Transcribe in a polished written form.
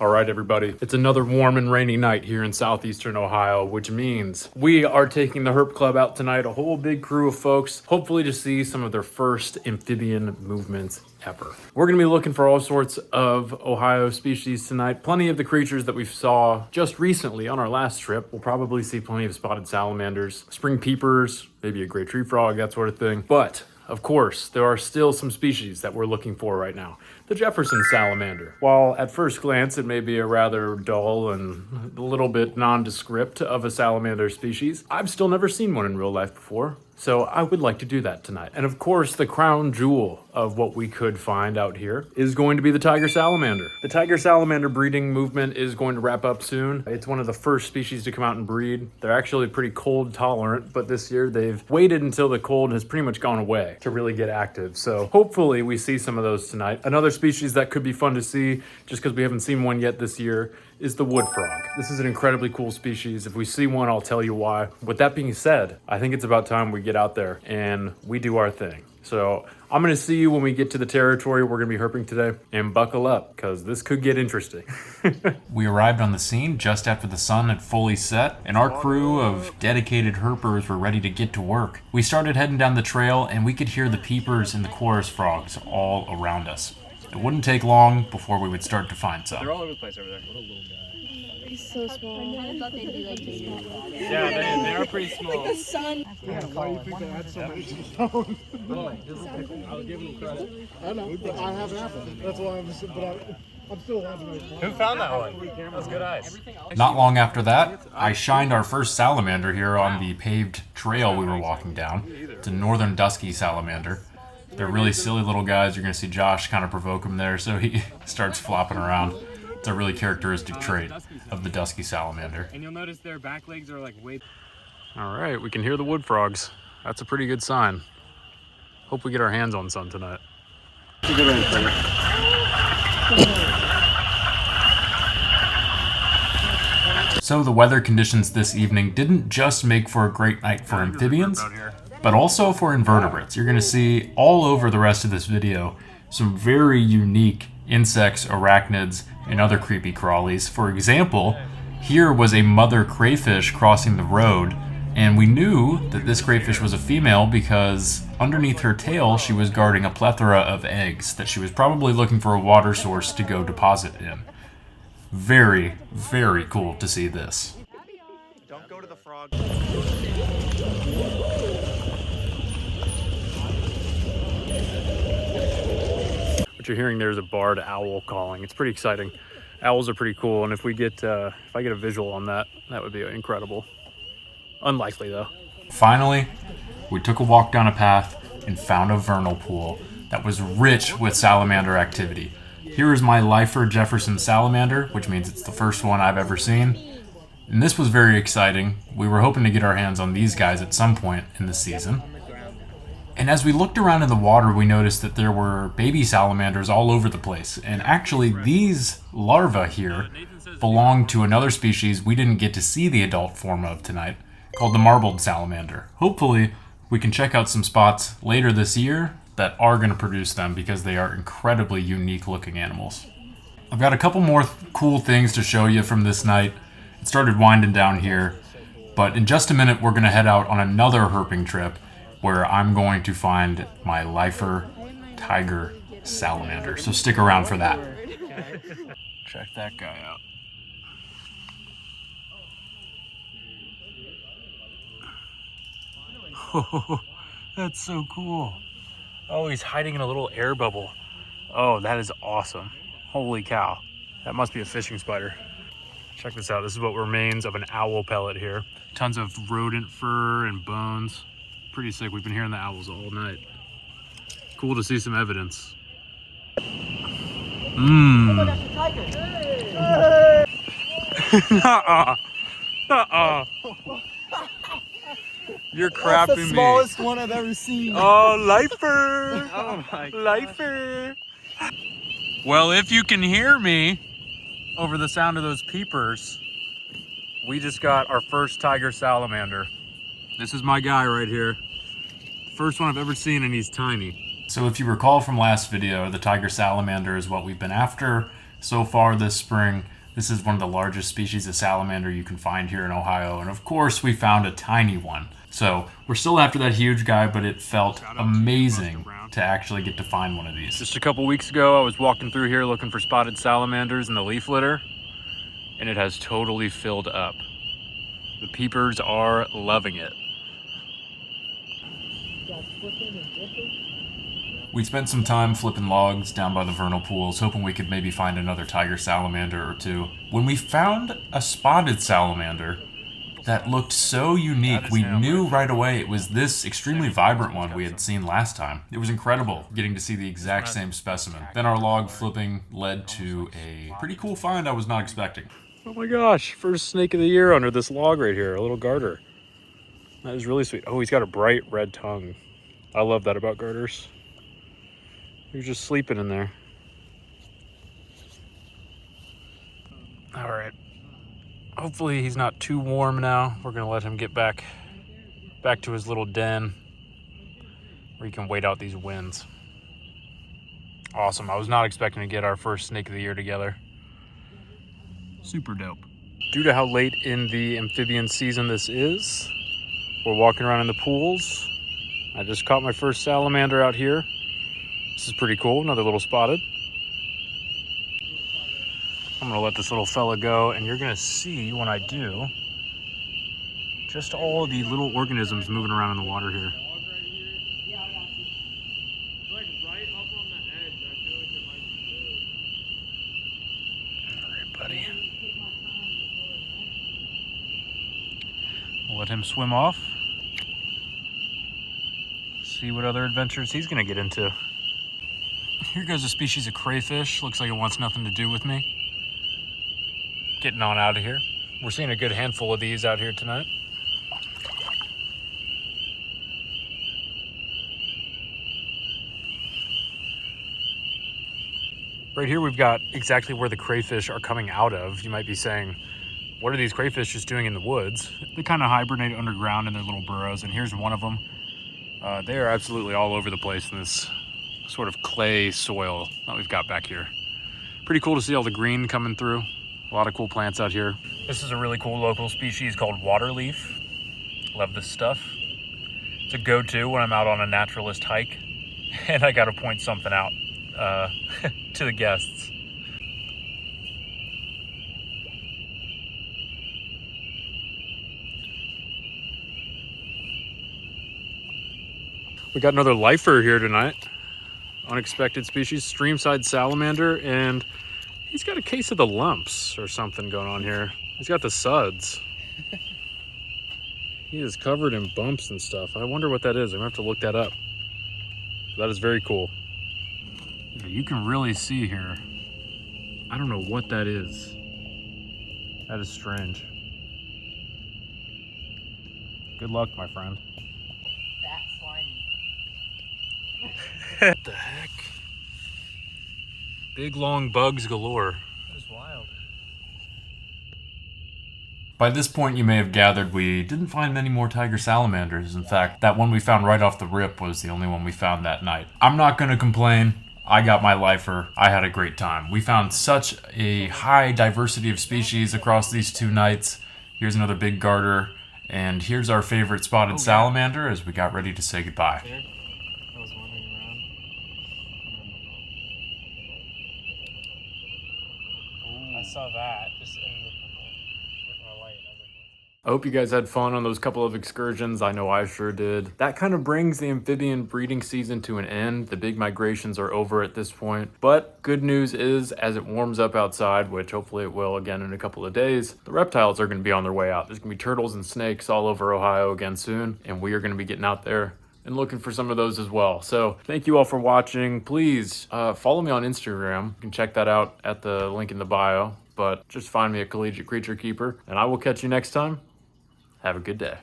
All right, everybody. It's another warm and rainy night here in southeastern Ohio, which means we are taking the Herp Club out tonight, a whole big crew of folks, hopefully to see some of their first amphibian movements ever. We're going to be looking for all sorts of Ohio species tonight. Plenty of the creatures that we saw just recently on our last trip. We'll probably see plenty of spotted salamanders, spring peepers, maybe a gray tree frog, that sort of thing. But of course, there are still some species that we're looking for right now. The Jefferson salamander. While at first glance it may be a rather dull and a little bit nondescript of a salamander species, I've still never seen one in real life before. So I would like to do that tonight. And of course, the crown jewel of what we could find out here is going to be the tiger salamander. The tiger salamander breeding movement is going to wrap up soon. It's one of the first species to come out and breed. They're actually pretty cold tolerant, but this year they've waited until the cold has pretty much gone away to really get active. So hopefully we see some of those tonight. Another species that could be fun to see, just because we haven't seen one yet this year, is the wood frog. This is an incredibly cool species. If we see one, I'll tell you why. With that being said, I think it's about time we get out there and we do our thing. So I'm gonna see you when we get to the territory we're gonna be herping today, and buckle up, because this could get interesting. We arrived on the scene just after the sun had fully set, and our crew of dedicated herpers were ready to get to work. We started heading down the trail, and we could hear the peepers and the chorus frogs all around us. It wouldn't take long before we would start to find some. They're all over the place over there. He's so small. Yeah, they are pretty small. The sun. Yeah, why do you think they had so many stones? I'll give them credit. I know, but I haven't happened. That's why I'm still allowed to know. Who found that one? That was good eyes. Not long after that, I shined our first salamander here on the paved trail we were walking down. It's a northern dusky salamander. They're really silly little guys. You're going to see Josh kind of provoke him there, so he starts flopping around. It's a really characteristic trait of the dusky salamander. And you'll notice their back legs are like way... All right, we can hear the wood frogs. That's a pretty good sign. Hope we get our hands on some tonight. So the weather conditions this evening didn't just make for a great night for amphibians, but also for invertebrates. You're going to see all over the rest of this video some very unique insects, arachnids, and other creepy crawlies. For example, here was a mother crayfish crossing the road, and we knew that this crayfish was a female because underneath her tail she was guarding a plethora of eggs that she was probably looking for a water source to go deposit in. Very, very cool to see this. Don't go to the frog. What you're hearing there is a barred owl calling. It's pretty exciting. Owls are pretty cool, and if we get, if I get a visual on that, that would be incredible. Unlikely though. Finally, we took a walk down a path and found a vernal pool that was rich with salamander activity. Here is my lifer Jefferson salamander, which means it's the first one I've ever seen. And this was very exciting. We were hoping to get our hands on these guys at some point in the season. And as we looked around in the water, we noticed that there were baby salamanders all over the place. And actually, these larvae here belong to another species we didn't get to see the adult form of tonight, called the marbled salamander. Hopefully, we can check out some spots later this year that are going to produce them, because they are incredibly unique looking animals. I've got a couple more cool things to show you from this night. It started winding down here, but in just a minute we're going to head out on another herping trip where I'm going to find my lifer tiger salamander. So stick around for that. Check that guy out. Oh, that's so cool. Oh, he's hiding in a little air bubble. Oh, that is awesome. Holy cow. That must be a fishing spider. Check this out. This is what remains of an owl pellet here. Tons of rodent fur and bones. Pretty sick. We've been hearing the owls all night. Cool to see some evidence. Nuh-uh. Nuh-uh. You're crapping me. That's the smallest one I've ever seen. Oh, lifer. Oh my God. Lifer. Well, if you can hear me over the sound of those peepers, we just got our first tiger salamander. This is my guy right here. First one I've ever seen, and he's tiny. So if you recall from last video, the tiger salamander is what we've been after So far this spring, this is one of the largest species of salamander you can find here in Ohio. And of course, we found a tiny one. So we're still after that huge guy, but it felt amazing to actually get to find one of these. Just a couple weeks ago, I was walking through here looking for spotted salamanders in the leaf litter, and it has totally filled up. The peepers are loving it. We spent some time flipping logs down by the vernal pools, hoping we could maybe find another tiger salamander or two. When we found a spotted salamander that looked so unique, we knew right away it was this extremely vibrant one we had seen last time. It was incredible getting to see the exact same specimen. Then our log flipping led to a pretty cool find I was not expecting. Oh my gosh, first snake of the year under this log right here, a little garter. That is really sweet. Oh, he's got a bright red tongue. I love that about garters. He was just sleeping in there. All right. Hopefully he's not too warm now. We're gonna let him get back to his little den where he can wait out these winds. Awesome. I was not expecting to get our first snake of the year together. Super dope. Due to how late in the amphibian season this is, we're walking around in the pools. I just caught my first salamander out here. This is pretty cool, another little spotted. I'm gonna let this little fella go, and you're gonna see when I do, just all of the little organisms moving around in the water here. All right, buddy. We'll let him swim off. See what other adventures he's gonna get into. Here goes a species of crayfish. Looks like it wants nothing to do with me. Getting on out of here. We're seeing a good handful of these out here tonight. Right here we've got exactly where the crayfish are coming out of. You might be saying, what are these crayfish just doing in the woods? They kind of hibernate underground in their little burrows, and here's one of them. They are absolutely all over the place in this sort of clay soil that we've got back here. Pretty cool to see all the green coming through. A lot of cool plants out here. This is a really cool local species called waterleaf. Love this stuff. It's a go-to when I'm out on a naturalist hike, and I gotta point something out to the guests. We got another lifer here tonight. Unexpected species, streamside salamander, and he's got a case of the lumps or something going on here. He's got the suds. He is covered in bumps and stuff. I wonder what that is. I'm gonna have to look that up. That is very cool. You can really see here. I don't know what that is. That is strange. Good luck, my friend. That slimy. What the heck? Big long bugs galore. That was wild. By this point, you may have gathered we didn't find many more tiger salamanders. In fact, that one we found right off the rip was the only one we found that night. I'm not going to complain. I got my lifer. I had a great time. We found such a high diversity of species across these 2 nights. Here's another big garter. And here's our favorite spotted salamander as we got ready to say goodbye. I was wandering around. I saw that just in with my light. I was like, I hope you guys had fun on those couple of excursions. I know I sure did. That kind of brings the amphibian breeding season to an end. The big migrations are over at this point. But good news is, as it warms up outside, which hopefully it will again in a couple of days, the reptiles are going to be on their way out. There's going to be turtles and snakes all over Ohio again soon, and we are going to be getting out there and looking for some of those as well. So thank you all for watching. Please follow me on Instagram. You can check that out at the link in the bio. But just find me at Collegiate Creature Keeper, and I will catch you next time. Have a good day.